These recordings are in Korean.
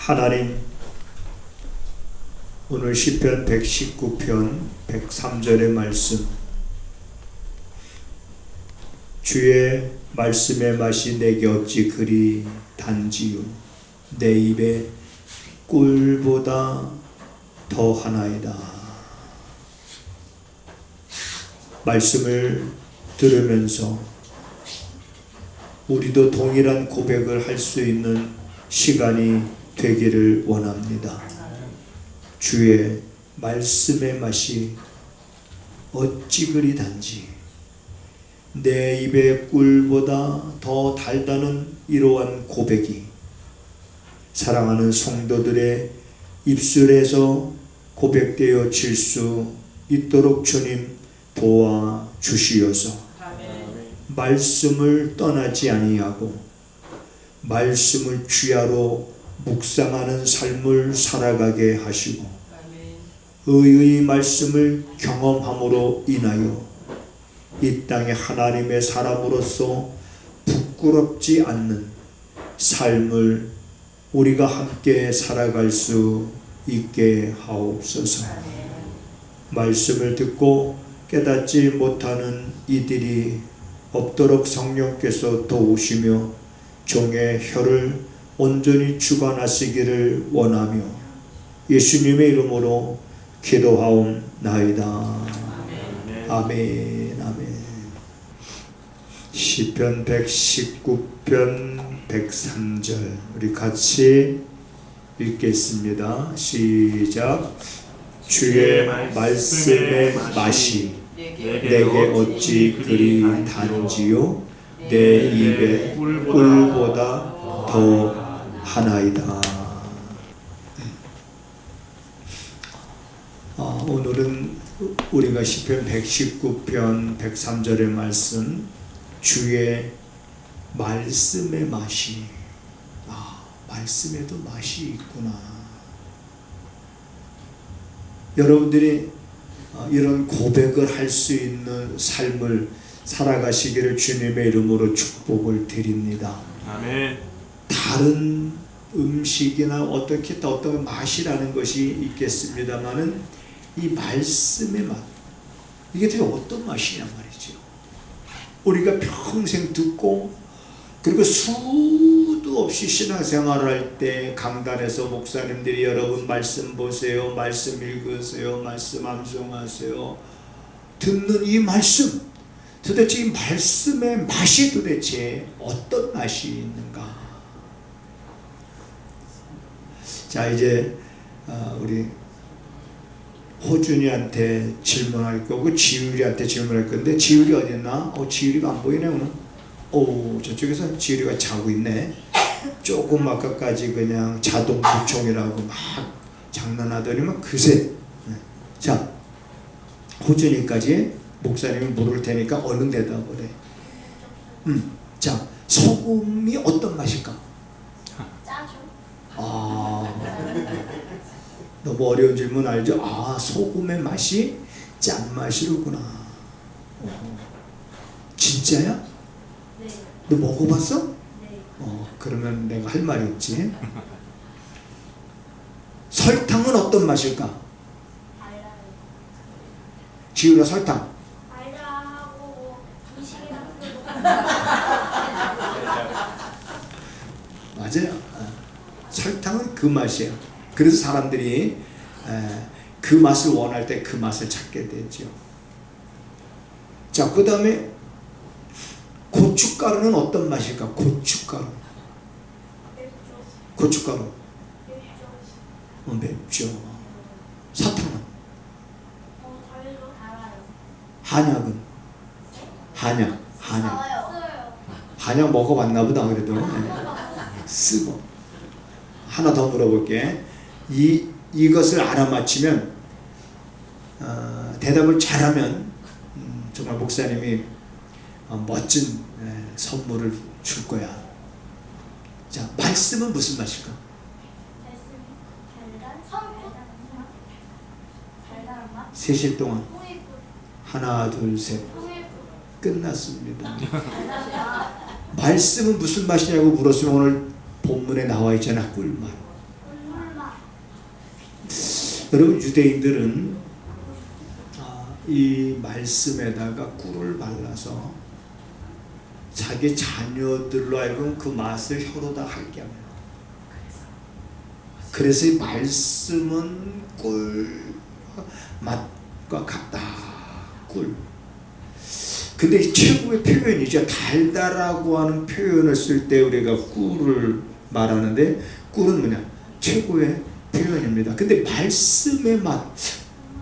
하나님, 오늘 시편 119편 103절의 말씀, 주의 말씀의 맛이 내게 어찌 그리 단지요, 내 입에 꿀보다 더하나이다. 말씀을 들으면서 우리도 동일한 고백을 할 수 있는 시간이 되기를 원합니다. 주의 말씀의 맛이 어찌 그리 단지, 내 입의 꿀보다 더 달다는 이러한 고백이 사랑하는 성도들의 입술에서 고백되어 질 수 있도록 주님 도와주시어서 말씀을 떠나지 아니하고 말씀을 주야로 묵상하는 삶을 살아가게 하시고 의의 말씀을 경험함으로 인하여 이 땅에 하나님의 사람으로서 부끄럽지 않는 삶을 우리가 함께 살아갈 수 있게 하옵소서. 말씀을 듣고 깨닫지 못하는 이들이 없도록 성령께서 도우시며 종의 혀를 온전히 주관하시기를 원하며 예수님의 이름으로 기도하옵나이다. 아멘. 아멘. 시편 119편 103절 우리 같이 읽겠습니다. 시작. 주의 말씀의 맛이 내게 어찌 그리 단지요, 내 입에 꿀보다 더 하나이다. 오늘은 우리가 시편 119편 103절의 말씀, 주의 말씀의 맛이, 말씀에도 맛이 있구나. 여러분들이 이런 고백을 할 수 있는 삶을 살아가시기를 주님의 이름으로 축복을 드립니다. 아멘. 다른 음식이나 어떤 맛이라는 것이 있겠습니다만은 이 말씀의 맛, 이게 도대체 어떤 맛이냐 말이죠. 우리가 평생 듣고 그리고 수도 없이 신앙생활을 할 때 강단에서 목사님들이 여러분 말씀 보세요, 말씀 읽으세요, 말씀 암송하세요, 듣는 이 말씀, 도대체 이 말씀의 맛이 도대체 어떤 맛이 있는가? 자, 이제 우리 호준이한테 질문할 거고 지율이한테 질문할 건데, 지율이 어디 있나? 지율이가 안 보이네 오늘. 저쪽에서 지율이가 자고 있네. 조금 아까까지 그냥 자동 부총이라고 막 장난하더니만 그새. 자, 호준이까지 목사님이 물을 테니까 얼른 대답을 해. 자, 소금이 어떤 맛일까? 짜죠. 너무 어려운 질문 알죠? 소금의 맛이 짠맛이로구나. 진짜야? 네. 너 먹어봤어? 네. 그러면 내가 할 말이 있지. 설탕은 어떤 맛일까? 알아요. 지우라 설탕. 알아하고 음식이랑 맞아요. 설탕은 그 맛이에요. 그래서 사람들이 그 맛을 원할 때 그 맛을 찾게 되죠. 자, 그 다음에 고춧가루는 어떤 맛일까? 고춧가루. 고춧가루. 맵죠. 사탕은? 달아요. 한약은? 한약. 써요. 한약 먹어봤나 보다. 그래도 쓰고. 하나 더 물어볼게. 이것을 알아맞히면 대답을 잘하면 정말 목사님이 멋진 선물을 줄 거야. 자, 말씀은 무슨 맛일까? 달달한 맛? 3시 동안 꿀꿀. 하나 둘 셋 꿀꿀. 끝났습니다. 말씀은 무슨 맛이냐고 물었으면 오늘 본문에 나와 있잖아. 꿀맛. 여러분 유대인들은 이 말씀에다가 꿀을 발라서 자기 자녀들로 하여금 그 맛을 혀로다 하게 합니다. 그래서 이 말씀은 꿀 맛과 같다. 꿀. 근데 이 최고의 표현이죠. 달달하고 하는 표현을 쓸 때 우리가 꿀을 말하는데 꿀은 뭐냐? 최고의 표현입니다. 근데 말씀의 맛,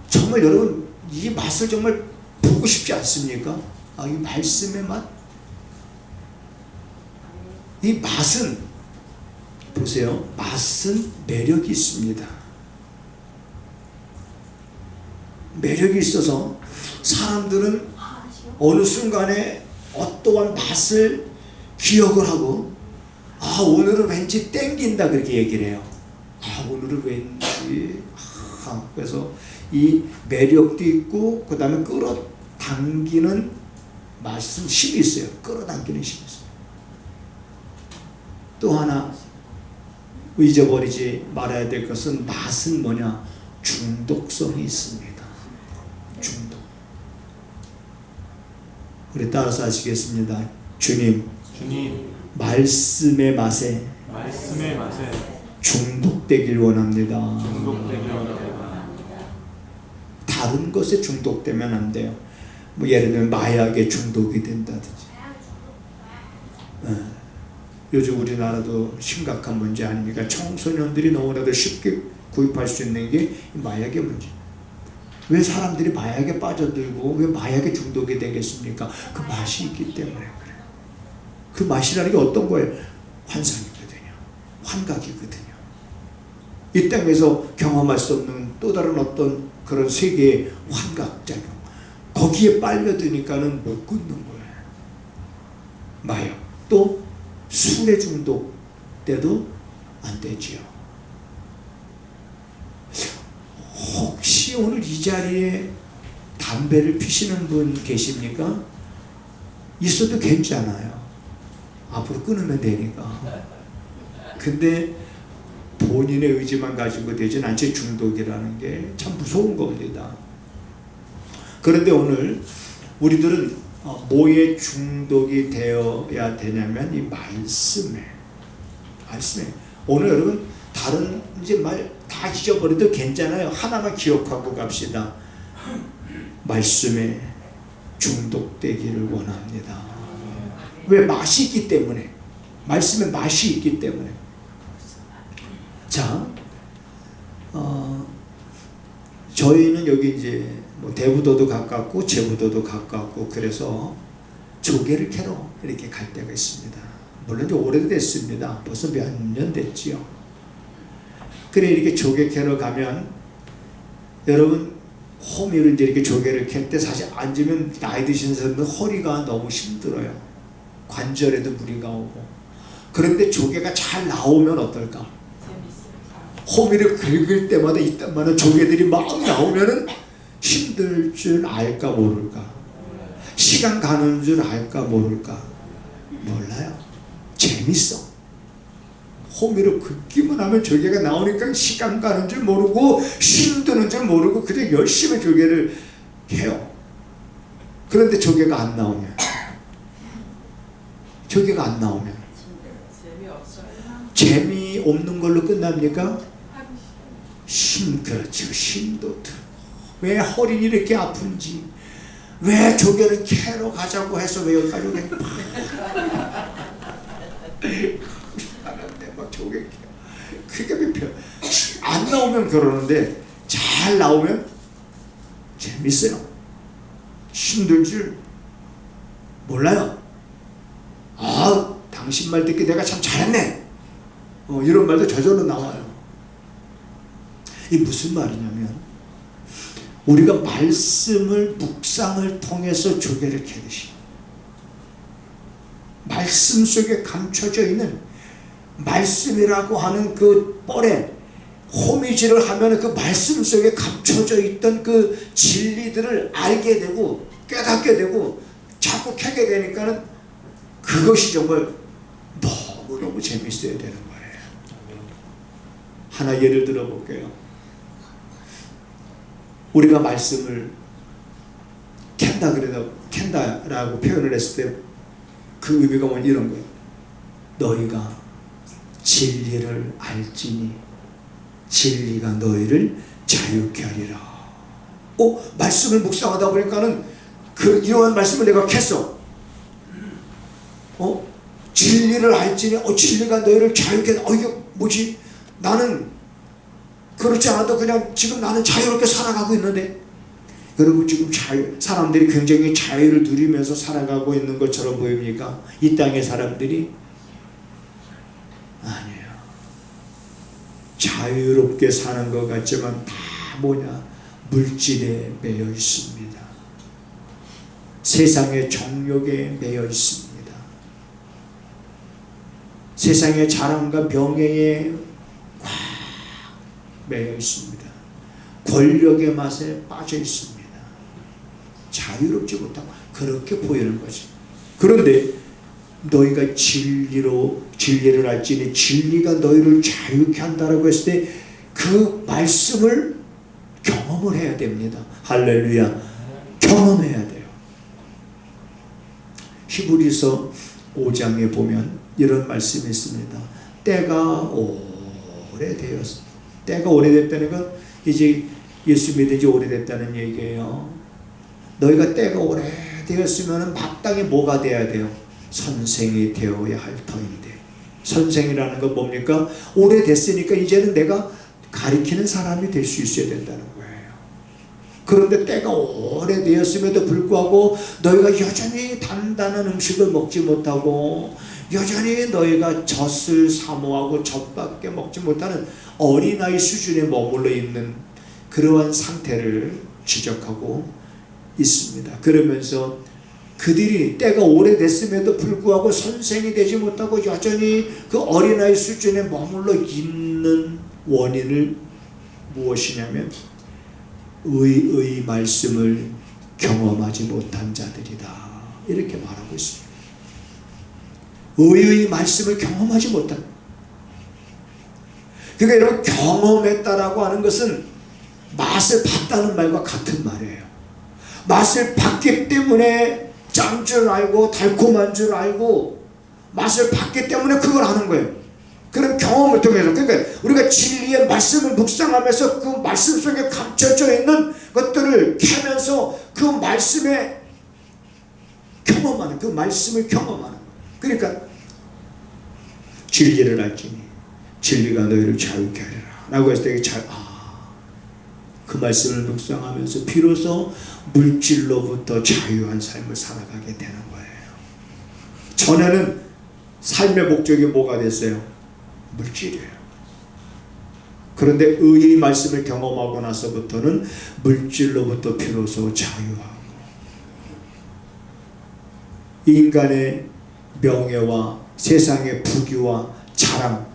정말 여러분 이 맛을 정말 보고 싶지 않습니까? 이 말씀의 맛? 이 맛은 보세요. 맛은 매력이 있습니다. 매력이 있어서 사람들은 어느 순간에 어떠한 맛을 기억을 하고 오늘은 왠지 땡긴다 그렇게 얘기를 해요. 오늘은 왠지 그래서 이 매력도 있고 그 다음에 끌어당기는 맛은 힘이 있어요. 끌어당기는 힘이 있어요. 또 하나 잊어버리지 말아야 될 것은 맛은 뭐냐? 중독성이 있습니다. 중독. 우리 따라서 하시겠습니다. 주님, 말씀의 맛에 중독되길 원합니다. 다른 것에 중독되면 안 돼요. 뭐 예를 들면 마약에 중독이 된다든지. 요즘 우리나라도 심각한 문제 아닙니까? 청소년들이 너무나도 쉽게 구입할 수 있는 게 마약의 문제. 왜 사람들이 마약에 빠져들고 왜 마약에 중독이 되겠습니까? 그 맛이 있기 때문에 그래요. 그 맛이라는 게 어떤 거예요? 환상이거든요. 환각이거든요. 이 땅에서 경험할 수 없는 또 다른 어떤 그런 세계의 환각작용. 거기에 빨려드니까는 못 끊는 거예요. 마약. 또 술에 중독돼도 안 되지요. 혹시 오늘 이 자리에 담배를 피시는 분 계십니까? 있어도 괜찮아요. 앞으로 끊으면 되니까. 근데 본인의 의지만 가지고 되진 않지. 중독이라는 게 참 무서운 겁니다. 그런데 오늘 우리들은 뭐에 중독이 되어야 되냐면 이 말씀에. 오늘 여러분 다른 이제 말 다 잊어버려도 괜찮아요. 하나만 기억하고 갑시다. 말씀에 중독되기를 원합니다. 왜? 맛이 있기 때문에. 말씀에 맛이 있기 때문에. 자, 저희는 여기 이제 뭐 대부도도 가깝고 제부도도 가깝고 그래서 조개를 캐러 이렇게 갈 때가 있습니다. 물론 좀 오래됐습니다. 벌써 몇 년 됐지요. 그래 이렇게 조개 캐러 가면 여러분 호미로 이제 이렇게 조개를 캘 때 사실 앉으면 나이 드신 사람들 허리가 너무 힘들어요. 관절에도 무리가 오고. 그런데 조개가 잘 나오면 어떨까? 호미를 긁을 때마다 이딴만한 조개들이 막 나오면은 힘들 줄 알까 모를까? 시간 가는 줄 알까 모를까? 몰라요. 재밌어. 호미로 긁기만 하면 조개가 나오니까 시간 가는 줄 모르고 힘드는 줄 모르고 그냥 열심히 조개를 캐요. 그런데 조개가 안 나오면 재미없는 걸로 끝납니까? 그렇죠. 힘도 들고 왜 허리는 이렇게 아픈지 왜 조개를 캐러 가자고 해서 왜 여기까지 오게 막 조개 캐 그게 안 나오면 그러는데 잘 나오면 재밌어요. 힘들 줄 몰라요. 당신 말 듣기 내가 참 잘했네. 이런 말도 저절로 나와요. 이 무슨 말이냐면 우리가 말씀을 묵상을 통해서 조개를 캐듯이 말씀 속에 감춰져 있는 말씀이라고 하는 그 뻘에 호미질을 하면 그 말씀 속에 감춰져 있던 그 진리들을 알게 되고 깨닫게 되고 자꾸 캐게 되니까는 그것이 정말 너무너무 재밌어야 되는 거예요. 하나 예를 들어 볼게요. 우리가 말씀을 캔다라고 표현을 했을 때 그 의미가 뭐냐 이런 거예요. 너희가 진리를 알지니 진리가 너희를 자유케 하리라. 말씀을 묵상하다 보니까는 이러한 말씀을 내가 캤어. 진리를 알지니 진리가 너희를 자유케 하리라. 이게 뭐지? 나는 그렇지 않아도 그냥 지금 나는 자유롭게 살아가고 있는데, 여러분 지금 사람들이 굉장히 자유를 누리면서 살아가고 있는 것처럼 보입니까? 이 땅의 사람들이? 아니에요. 자유롭게 사는 것 같지만 다 뭐냐? 물질에 매여 있습니다. 세상의 정욕에 매여 있습니다. 세상의 자랑과 명예에 꽉 매여 있습니다. 권력의 맛에 빠져 있습니다. 자유롭지 못하고 그렇게 보이는 거지. 그런데 너희가 진리를 알지니 진리가 너희를 자유케 한다라고 했을 때 그 말씀을 경험을 해야 됩니다. 할렐루야. 경험해야 돼요. 히브리서 5장에 보면 이런 말씀이 있습니다. 때가 오래됐다는 건 이제 예수 믿은 지 오래됐다는 얘기예요. 너희가 때가 오래되었으면 마땅히 뭐가 돼야 돼요? 선생이 되어야 할 터인데. 선생이라는 건 뭡니까? 오래됐으니까 이제는 내가 가리키는 사람이 될 수 있어야 된다는 거예요. 그런데 때가 오래되었음에도 불구하고 너희가 여전히 단단한 음식을 먹지 못하고 여전히 너희가 젖을 사모하고 젖밖에 먹지 못하는 어린아이 수준에 머물러 있는 그러한 상태를 지적하고 있습니다. 그러면서 그들이 때가 오래됐음에도 불구하고 선생이 되지 못하고 여전히 그 어린아이 수준에 머물러 있는 원인을 무엇이냐면 의의 말씀을 경험하지 못한 자들이다. 이렇게 말하고 있습니다. 의의 말씀을 경험하지 못한. 그러니까 여러분 경험했다라고 하는 것은 맛을 봤다는 말과 같은 말이에요. 맛을 봤기 때문에 짠 줄 알고 달콤한 줄 알고 맛을 봤기 때문에 그걸 하는 거예요. 그런 경험을 통해서. 그러니까 우리가 진리의 말씀을 묵상하면서 그 말씀 속에 감춰져 있는 것들을 캐면서 그 말씀에 경험하는, 그 말씀을 경험하는 거예요. 그러니까 진리를 알지니 진리가 너희를 자유케 하리라 라고 했을 때 그 말씀을 묵상하면서 비로소 물질로부터 자유한 삶을 살아가게 되는 거예요. 전에는 삶의 목적이 뭐가 됐어요? 물질이에요. 그런데 의의 말씀을 경험하고 나서부터는 물질로부터 비로소 자유하고 인간의 명예와 세상의 부귀와 자랑,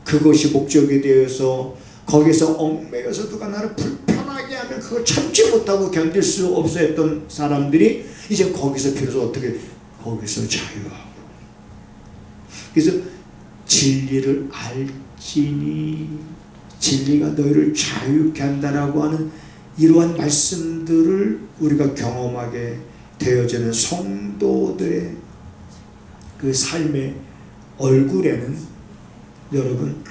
그것이 목적이 되어서 거기서 얽매여서 누가 나를 불편하게 하면 그걸 참지 못하고 견딜 수 없어 했던 사람들이 이제 거기서 비로소 어떻게 거기서 자유하고. 그래서 진리를 알지니 진리가 너희를 자유케 한다라고 하는 이러한 말씀들을 우리가 경험하게 되어지는 성도들의 그 삶의 얼굴에는 여러분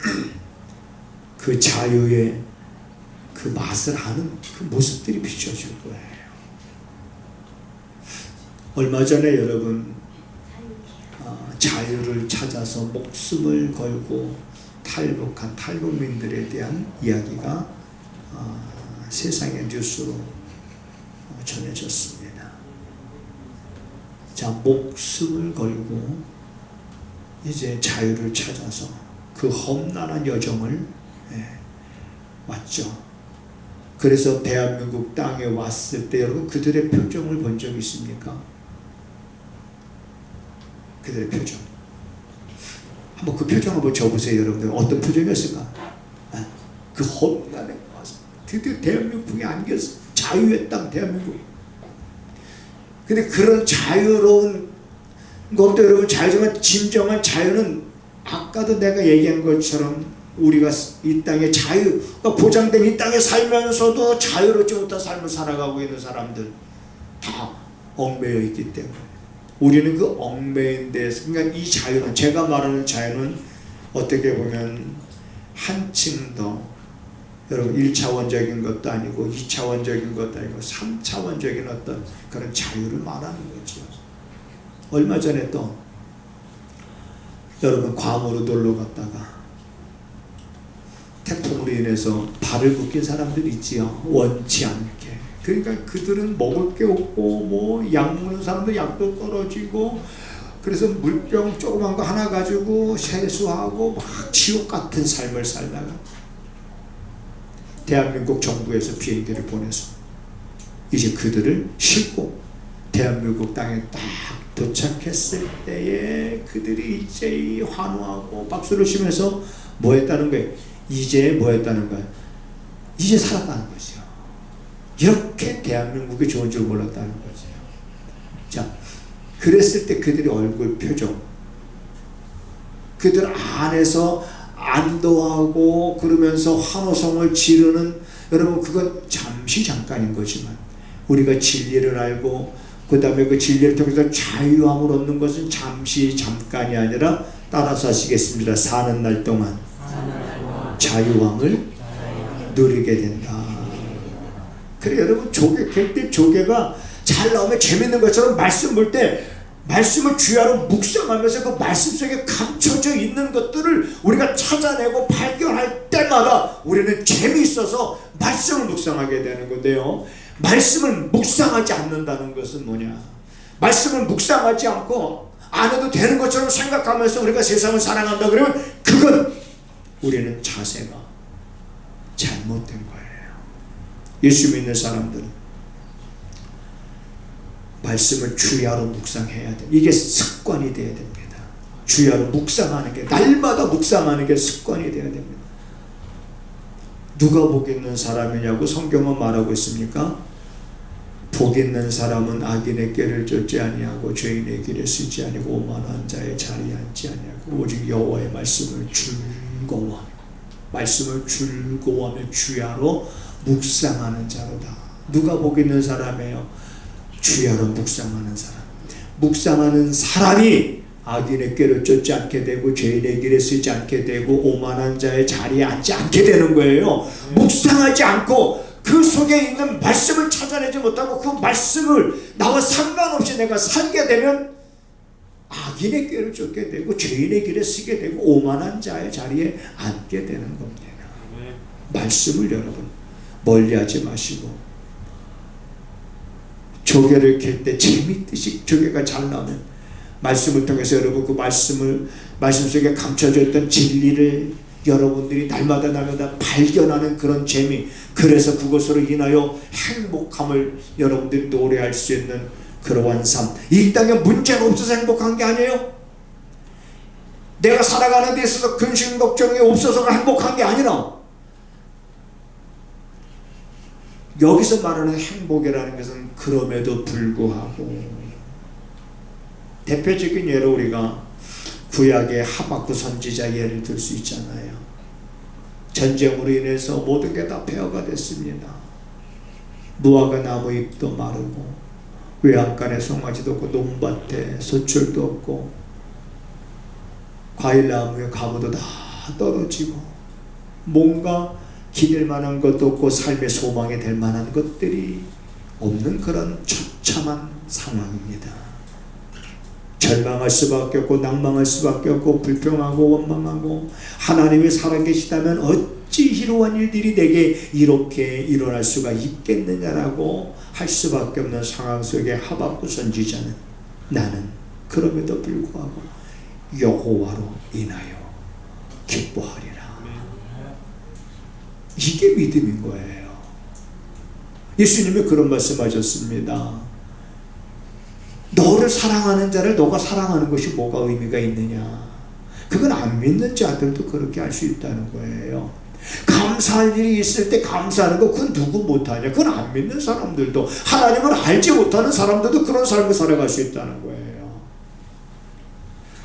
그 자유의 그 맛을 아는 그 모습들이 비춰질 거예요. 얼마 전에 여러분 자유를 찾아서 목숨을 걸고 탈북한 탈북민들에 대한 이야기가 세상의 뉴스로 전해졌습니다. 자, 목숨을 걸고 이제 자유를 찾아서 그 험난한 여정을 왔죠. 그래서 대한민국 땅에 왔을 때 여러분 그들의 표정을 본 적 있습니까? 그들의 표정. 한번 그 표정 한번 줘보세요, 여러분들. 어떤 표정이었을까? 그 험난에 와서 드디어 대한민국에 안겼어. 자유의 땅 대한민국. 근데 그런 자유로운 것도 여러분 자유지만 진정한 자유는 아까도 내가 얘기한 것처럼 우리가 이 땅의 자유가 보장된 이 땅에 살면서도 자유롭지 못한 삶을 살아가고 있는 사람들 다 얽매여 있기 때문에 우리는 그 얽매인 데서, 그러니까 이 자유는, 제가 말하는 자유는 어떻게 보면 한층 더, 여러분 1차원적인 것도 아니고 2차원적인 것도 아니고 3차원적인 어떤 그런 자유를 말하는 거죠. 얼마 전에 또 여러분 괌으로 놀러 갔다가 태풍으로 인해서 발을 굽힌 사람들이 있지요. 원치 않게. 그러니까 그들은 먹을 게 없고 뭐 약 먹는 사람도 약도 떨어지고, 그래서 물병 조그만 거 하나 가지고 세수하고 막 지옥 같은 삶을 살다가 대한민국 정부에서 비행기를 보내서 이제 그들을 싣고 대한민국 땅에 딱 도착했을 때에 그들이 이제 환호하고 박수를 치면서 뭐 했다는 거예요? 이제 뭐 했다는 거예요? 이제 살았다는 거죠. 이렇게 대한민국이 좋은 줄 몰랐다는 거죠. 자, 그랬을 때 그들의 얼굴 표정, 그들 안에서 안도하고 그러면서 환호성을 지르는, 여러분 그건 잠시 잠깐인 거지만 우리가 진리를 알고 그 다음에 그 진리를 통해서 자유함을 얻는 것은 잠시 잠깐이 아니라, 따라서 하시겠습니다. 사는 날 동안 자유함을 누리게 된다. 그래 여러분, 조개 캘 때 조개가 잘 나오면 재밌는 것처럼 말씀 볼 때 말씀을 주야로 묵상하면서 그 말씀 속에 감춰져 있는 것들을 우리가 찾아내고 발견할 때마다 우리는 재미있어서 말씀을 묵상하게 되는 건데요. 말씀을 묵상하지 않는다는 것은 뭐냐? 말씀을 묵상하지 않고 안 해도 되는 것처럼 생각하면서 우리가 세상을 사랑한다 그러면 그건 우리는 자세가 잘못된 거예요. 예수 믿는 사람들은 말씀을 주야로 묵상해야 돼. 이게 습관이 되어야 됩니다. 주야로 묵상하는 게, 날마다 묵상하는 게 습관이 되어야 됩니다. 누가 복 있는 사람이냐고 성경은 말하고 있습니까? 복 있는 사람은 악인의 꾀를 쫓지 아니하고 죄인의 길에 쓰지 아니하고 오만한 자의 자리에 앉지 아니하고 오직 여호와의 말씀을 즐거워하며, 말씀을 즐거워하며 주야로 묵상하는 자로다. 누가 복 있는 사람이에요? 주야로 묵상하는 사람. 묵상하는 사람이 악인의 꾀를 쫓지 않게 되고 죄인의 길에 쓰지 않게 되고 오만한 자의 자리에 앉지 않게 되는 거예요. 묵상하지 않고 그 속에 있는 말씀을 찾아내지 못하고 그 말씀을 나와 상관없이 내가 살게 되면 악인의 꾀를 쫓게 되고 죄인의 길에 쓰게 되고 오만한 자의 자리에 앉게 되는 겁니다. 말씀을 여러분 멀리하지 마시고, 조개를 캘 때 재밌듯이 조개가 잘 나오면 말씀을 통해서 여러분 그 말씀 속에 감춰져 있던 진리를 여러분들이 날마다 발견하는 그런 재미, 그래서 그것으로 인하여 행복함을 여러분들이 노래할 수 있는 그러한 삶. 이 땅에 문제가 없어서 행복한 게 아니에요. 내가 살아가는 데 있어서 근심 걱정이 없어서가 행복한 게 아니라, 여기서 말하는 행복이라는 것은 그럼에도 불구하고, 대표적인 예로 우리가 구약의 하박국 선지자 예를 들 수 있잖아요. 전쟁으로 인해서 모든 게 다 폐허가 됐습니다. 무화과 나무 잎도 마르고 외양간에 송아지도 없고 논밭에 소출도 없고 과일나무에 가무도 다 떨어지고 뭔가 기댈 만한 것도 없고 삶의 소망이 될 만한 것들이 없는 그런 처참한 상황입니다. 절망할 수밖에 없고 낭망할 수밖에 없고 불평하고 원망하고, 하나님이 살아계시다면 어찌 이러한 일들이 내게 이렇게 일어날 수가 있겠느냐라고 할 수밖에 없는 상황 속에 하박국 선지자는, 나는 그럼에도 불구하고 여호와로 인하여 기뻐하리라. 이게 믿음인 거예요. 예수님이 그런 말씀하셨습니다. 너를 사랑하는 자를 너가 사랑하는 것이 뭐가 의미가 있느냐? 그건 안 믿는 자들도 그렇게 할 수 있다는 거예요. 감사할 일이 있을 때 감사하는 거 그건 누구 못하냐? 그건 안 믿는 사람들도, 하나님을 알지 못하는 사람들도 그런 삶을 살아갈 수 있다는 거예요.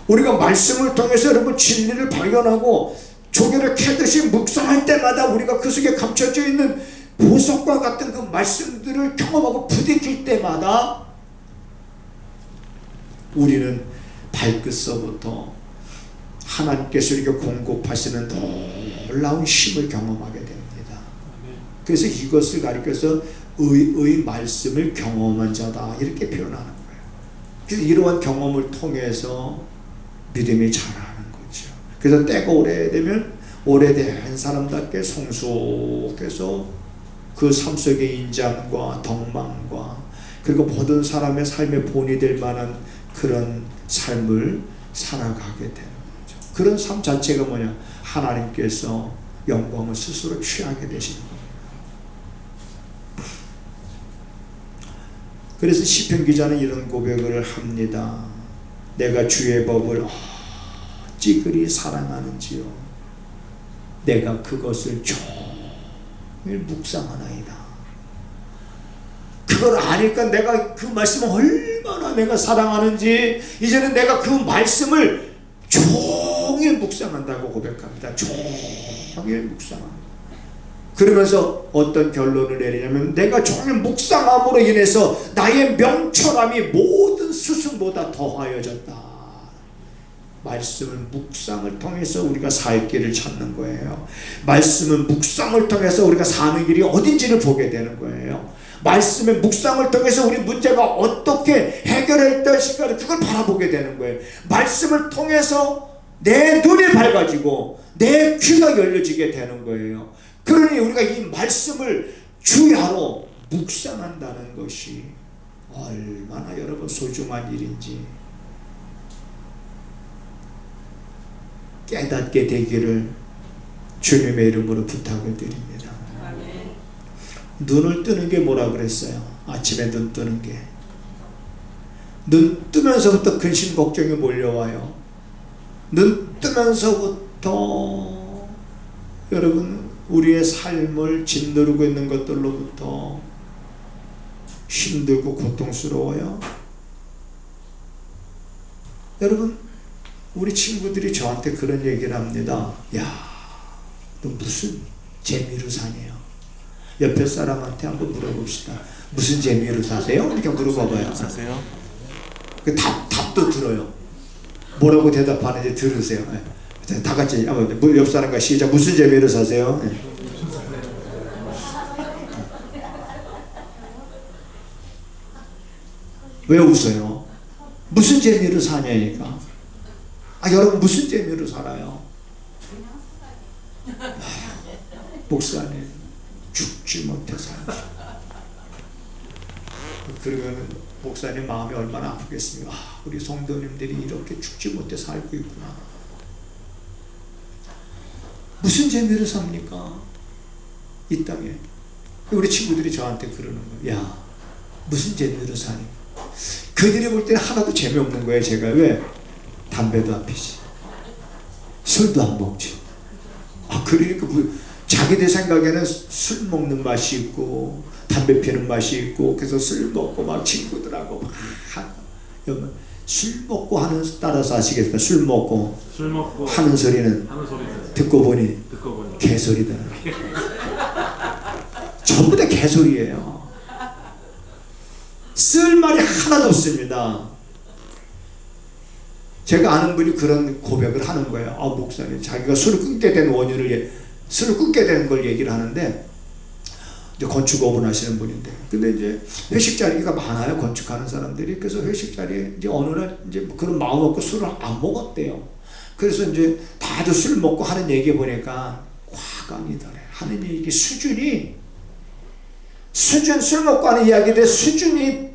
우리가 말씀을 통해서 여러분 진리를 발견하고 조개를 캐듯이 묵상할 때마다 우리가 그 속에 감춰져 있는 보석과 같은 그 말씀들을 경험하고 부딪힐 때마다 우리는 발끝서부터 하나님께서 우리에게 공급하시는 놀라운 힘을 경험하게 됩니다. 그래서 이것을 가리켜서 의의 말씀을 경험한 자다 이렇게 표현하는 거예요. 그래서 이러한 경험을 통해서 믿음이 자라는 거죠. 그래서 때가 오래되면 오래된 사람답게 성숙해서 그 삶 속의 인장과 덕망과 그리고 모든 사람의 삶의 본이 될 만한 그런 삶을 살아가게 되는 거죠. 그런 삶 자체가 뭐냐? 하나님께서 영광을 스스로 취하게 되시는 거예요. 그래서 시편 기자는 이런 고백을 합니다. 내가 주의 법을 찌그리 사랑하는지요. 내가 그것을 종일 묵상하나이다. 그걸 아니까 내가 그 말씀을 얼마나 내가 사랑하는지 이제는 내가 그 말씀을 종일 묵상한다고 고백합니다. 종일 묵상합니다. 그러면서 어떤 결론을 내리냐면 내가 종일 묵상함으로 인해서 나의 명철함이 모든 스승보다 더하여졌다. 말씀을 묵상을 통해서 우리가 살 길을 찾는 거예요. 말씀은 묵상을 통해서 우리가 사는 길이 어딘지를 보게 되는 거예요. 말씀의 묵상을 통해서 우리 문제가 어떻게 해결했던 시간을 그걸 바라보게 되는 거예요. 말씀을 통해서 내 눈이 밝아지고 내 귀가 열려지게 되는 거예요. 그러니 우리가 이 말씀을 주야로 묵상한다는 것이 얼마나 여러분 소중한 일인지 깨닫게 되기를 주님의 이름으로 부탁을 드립니다. 아멘. 눈을 뜨는 게 뭐라 그랬어요? 아침에 눈 뜨는 게. 눈 뜨면서부터 근심 걱정이 몰려와요. 눈 뜨면서부터 여러분 우리의 삶을 짓누르고 있는 것들로부터 힘들고 고통스러워요. 여러분 우리 친구들이 저한테 그런 얘기를 합니다. 야, 너 무슨 재미로 사네요? 옆에 사람한테 한번 물어봅시다. 무슨 재미로 사세요? 이렇게 물어봐봐요. 사세요? 그 답도 들어요. 뭐라고 대답하는지 들으세요. 다 같이 한번 옆 사람과 시작. 무슨 재미로 사세요? 왜 웃어요? 무슨 재미로 사냐니까. 여러분 무슨 재미로 살아요? 목사님 죽지 못해 살지. 그러면 목사님 마음이 얼마나 아프겠습니까? 우리 성도님들이 이렇게 죽지 못해 살고 있구나. 무슨 재미로 삽니까? 이 땅에. 우리 친구들이 저한테 그러는 거예요. 야, 무슨 재미로 사니? 그들이 볼 때는 하나도 재미없는 거예요. 제가 왜? 담배도 안 피지, 술도 안 먹지. 그러니까 자기들 생각에는 술 먹는 맛이 있고 담배 피는 맛이 있고 그래서 술 먹고 막 친구들하고 막 술 먹고 하는 따라서 아시겠어요? 술 먹고 하는 소리는 듣고 보니 개소리다. 전부 다 개소리예요. 쓸 말이 하나도 없습니다. 제가 아는 분이 그런 고백을 하는 거예요. 목사님, 자기가 술을 끊게 된 원인을, 술을 끊게 된 걸 얘기를 하는데, 이제 건축업을 하시는 분인데, 근데 이제 회식 자리가 많아요, 건축하는 사람들이. 그래서 회식 자리에 이제 어느 날 이제 그런 마음 먹고 술을 안 먹었대요. 그래서 이제 다들 술 먹고 하는 얘기 보니까 과감이더래. 하는 얘기 수준, 술 먹고 하는 이야기인데 수준이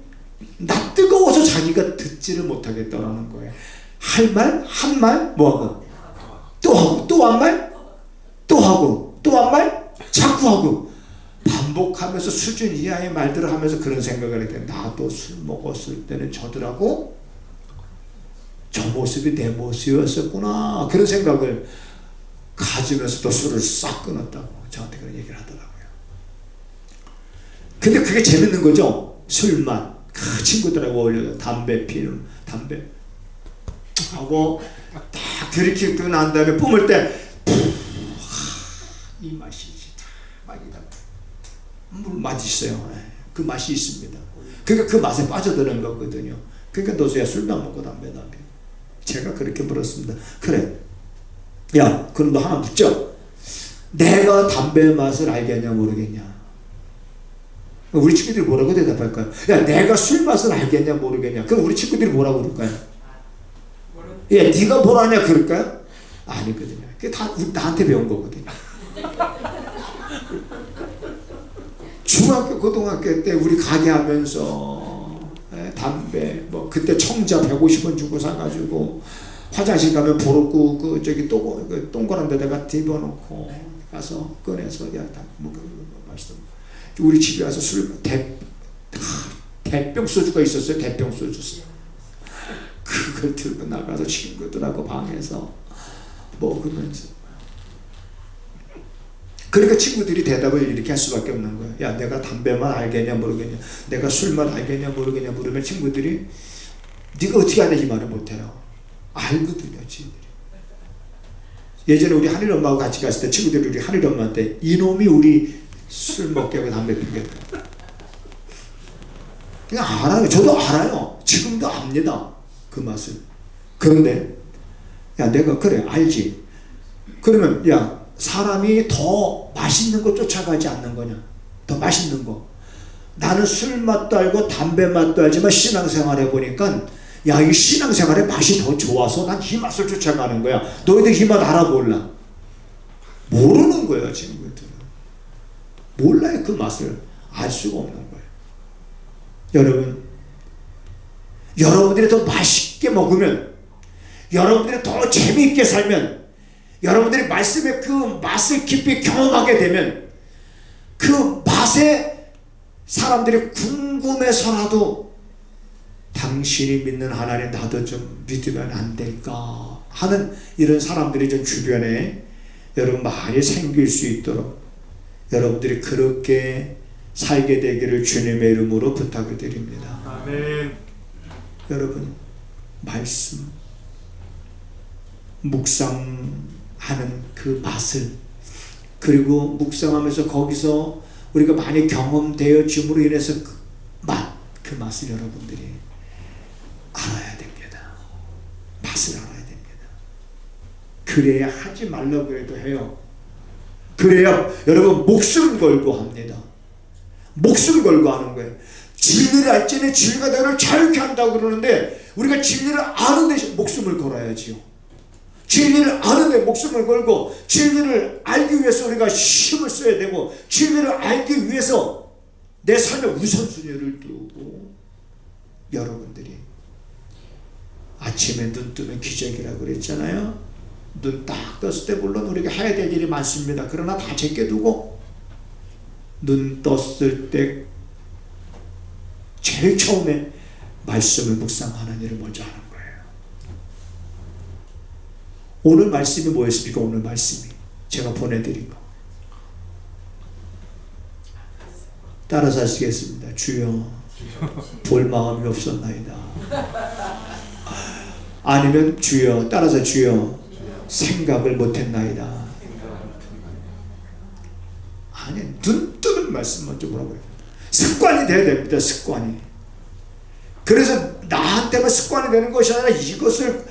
나 뜨거워서 자기가 듣지를 못하겠다라는 거예요. 할 말, 한 말, 뭐하고? 또 하고, 또 한 말, 또 하고, 또 한 말, 자꾸 하고. 반복하면서 수준 이하의 말들을 하면서 그런 생각을 했대. 나도 술 먹었을 때는 저들하고 저 모습이 내 모습이었었구나. 그런 생각을 가지면서 또 술을 싹 끊었다고 저한테 그런 얘기를 하더라고요. 근데 그게 재밌는 거죠. 술만. 친구들하고 어울려서 담배 하고 딱 들이키고 난 다음에 뿜을 때 이 맛이지. 막이다. 물 맛있어요. 그 맛이 있습니다. 그러니까 그 맛에 빠져드는 거거든요. 그러니까 노수야 술도 안 먹고 담배도 안 피워. 제가 그렇게 물었습니다. 그래. 야, 그럼 너 하나 묻죠. 내가 담배 맛을 알겠냐 모르겠냐. 우리 친구들이 뭐라고 대답할까요? 야, 내가 술 맛을 알겠냐 모르겠냐. 그럼 우리 친구들이 뭐라고 그럴까요? 야, 네가 뭘 아냐 그럴까요? 아니거든요. 그게 다 나한테 배운 거거든요. 중학교 고등학교 때 우리 가게 하면서 담배 뭐 그때 청자 150원 주고 사가지고 화장실 가면 보르고 그 저기 동그란 데다가 집어넣고 가서 꺼내서 야, 뭐 맛있어. 우리 집에 와서 술 대병 소주가 있었어요. 대병 소주. 그걸 들고 나가서 친구들하고 방에서 먹으면서. 그러니까 친구들이 대답을 이렇게 할 수밖에 없는 거예요. 야, 내가 담배만 알겠냐 모르겠냐, 내가 술만 알겠냐 모르겠냐 물으면 친구들이 네가 어떻게 아냐 이 말을 못해요. 알거든요, 친구들이. 예전에 우리 한일 엄마하고 같이 갔을 때 친구들이 우리 한일 엄마한테 이놈이 우리 술 먹게 하고 담배 피게 해. 그냥 알아요. 저도 알아요. 지금도 압니다. 그 맛을. 그런데 야, 내가 그래 알지. 그러면 야, 사람이 더 맛있는 거 쫓아가지 않는 거냐? 더 맛있는 거. 나는 술 맛도 알고 담배 맛도 알지만 신앙생활 해보니까 야, 이 신앙생활의 맛이 더 좋아서 난 이 맛을 쫓아가는 거야. 너희들 이 맛 알아 몰라? 모르는 거예요, 친구들은. 몰라요. 그 맛을 알 수가 없는 거예요. 여러분, 여러분들이 더 맛있게 먹으면, 여러분들이 더 재미있게 살면, 여러분들이 말씀의 그 맛을 깊이 경험하게 되면 그 맛에 사람들이 궁금해서라도 당신이 믿는 하나님 나도 좀 믿으면 안 될까 하는 이런 사람들이 좀 주변에 여러분 많이 생길 수 있도록 여러분들이 그렇게 살게 되기를 주님의 이름으로 부탁을 드립니다. 아멘. 여러분, 말씀 묵상하는 그 맛을, 그리고 묵상하면서 거기서 우리가 많이 경험되어짐으로 인해서 그 맛을 여러분들이 알아야 됩니다. 맛을 알아야 됩니다. 그래야 하지 말라고 해도 해요. 그래야 여러분 목숨 걸고 합니다. 목숨 걸고 하는 거예요. 진리를 알지는 진리가 너를 자유케 한다고 그러는데 우리가 진리를 아는데 목숨을 걸어야지요. 진리를 아는데 목숨을 걸고 진리를 알기 위해서 우리가 힘을 써야 되고 진리를 알기 위해서 내 삶의 우선순위를 두고 여러분들이 아침에 눈 뜨면 기적이라고 그랬잖아요. 눈 딱 떴을 때 물론 우리가 해야 될 일이 많습니다. 그러나 다 제껴두고 눈 떴을 때 제일 처음에 말씀을 묵상하는 일을 먼저 하는 거예요. 오늘 말씀이 뭐였습니까? 오늘 말씀이 제가 보내드린 거 따라서 하시겠습니다. 주여 볼 마음이 없었나이다. 아니면 주여, 따라서 주여 생각을 못했나이다. 아니, 눈 뜨는 말씀 먼저 뭐라고 해요? 습관이 돼야 됩니다. 습관이. 그래서 나한테만 습관이 되는 것이 아니라 이것을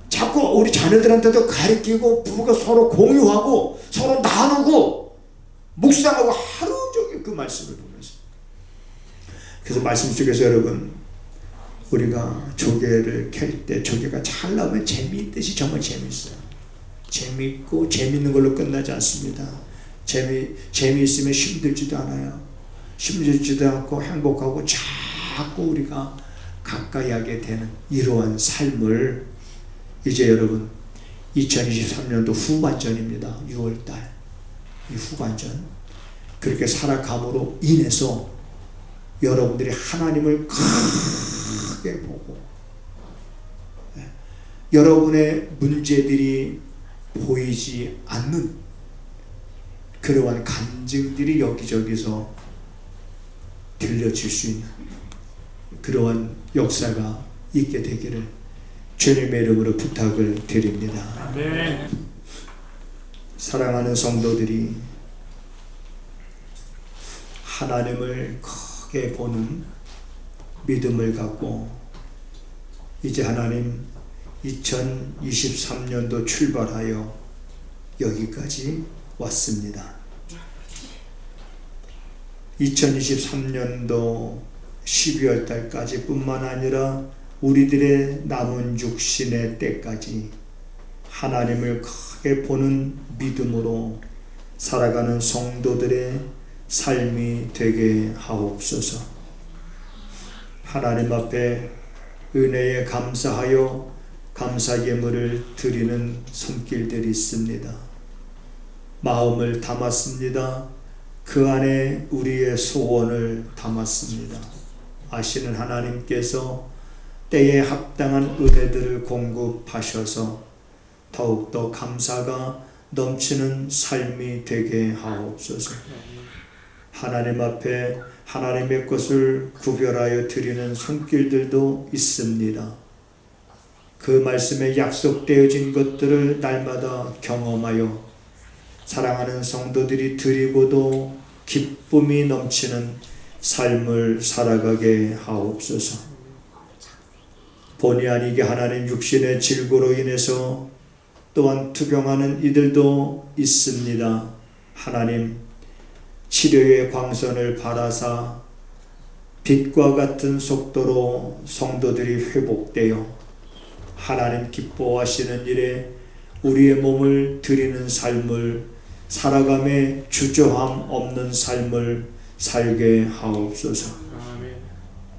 자꾸 우리 자녀들한테도 가르치고 부부가 서로 공유하고 서로 나누고 묵상하고 하루 종일 그 말씀을 보면서. 그래서 말씀 속에서 여러분 우리가 조개를 캘 때 조개가 잘 나오면 재미있듯이 정말 재미있어요. 재미있고 재미있는 걸로 끝나지 않습니다. 재미있으면 힘들지도 않아요. 힘들지도 않고 행복하고 자꾸 우리가 가까이 하게 되는 이러한 삶을 이제 여러분 2023년도 후반전입니다. 6월달 이 후반전 그렇게 살아감으로 인해서 여러분들이 하나님을 크게 보고 여러분의 문제들이 보이지 않는 그러한 간증들이 여기저기서 들려질 수 있는 그러한 역사가 있게 되기를 주님의 이름으로 부탁을 드립니다. 아멘. 사랑하는 성도들이 하나님을 크게 보는 믿음을 갖고 이제 하나님 2023년도 출발하여 여기까지 왔습니다. 2023년도 12월 달까지 뿐만 아니라 우리들의 남은 육신의 때까지 하나님을 크게 보는 믿음으로 살아가는 성도들의 삶이 되게 하옵소서. 하나님 앞에 은혜에 감사하여 감사 예물을 드리는 손길들이 있습니다. 마음을 담았습니다. 그 안에 우리의 소원을 담았습니다. 아시는 하나님께서 때에 합당한 은혜들을 공급하셔서 더욱더 감사가 넘치는 삶이 되게 하옵소서. 하나님 앞에 하나님의 것을 구별하여 드리는 손길들도 있습니다. 그 말씀에 약속되어진 것들을 날마다 경험하여 사랑하는 성도들이 드리고도 기쁨이 넘치는 삶을 살아가게 하옵소서. 본의 아니게 하나님 육신의 질고로 인해서 또한 투병하는 이들도 있습니다. 하나님 치료의 광선을 바라사 빛과 같은 속도로 성도들이 회복되어 하나님 기뻐하시는 일에 우리의 몸을 드리는 삶을 살아감에 주저함 없는 삶을 살게 하옵소서.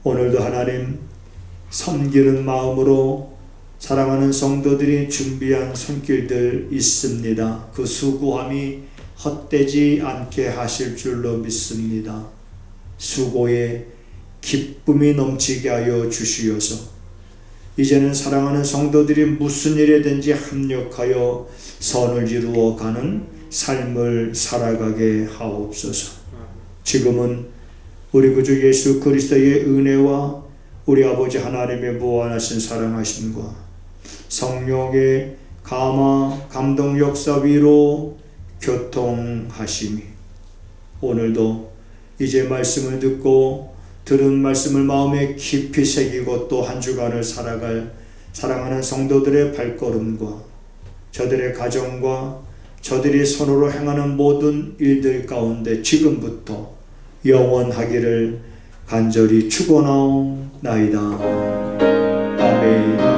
오늘도 하나님 섬기는 마음으로 사랑하는 성도들이 준비한 손길들 있습니다. 그 수고함이 헛되지 않게 하실 줄로 믿습니다. 수고에 기쁨이 넘치게 하여 주시어서 이제는 사랑하는 성도들이 무슨 일에든지 합력하여 선을 이루어 가는 삶을 살아가게 하옵소서. 지금은 우리 구주 예수 그리스도의 은혜와 우리 아버지 하나님의 무한하신 사랑하심과 성령의 감화 감동 역사 위로 교통하심이 오늘도 이제 말씀을 듣고 들은 말씀을 마음에 깊이 새기고 또 한 주간을 살아갈 사랑하는 성도들의 발걸음과 저들의 가정과 저들이 손으로 행하는 모든 일들 가운데 지금부터 영원하기를 간절히 축원하옵나이다. 아멘.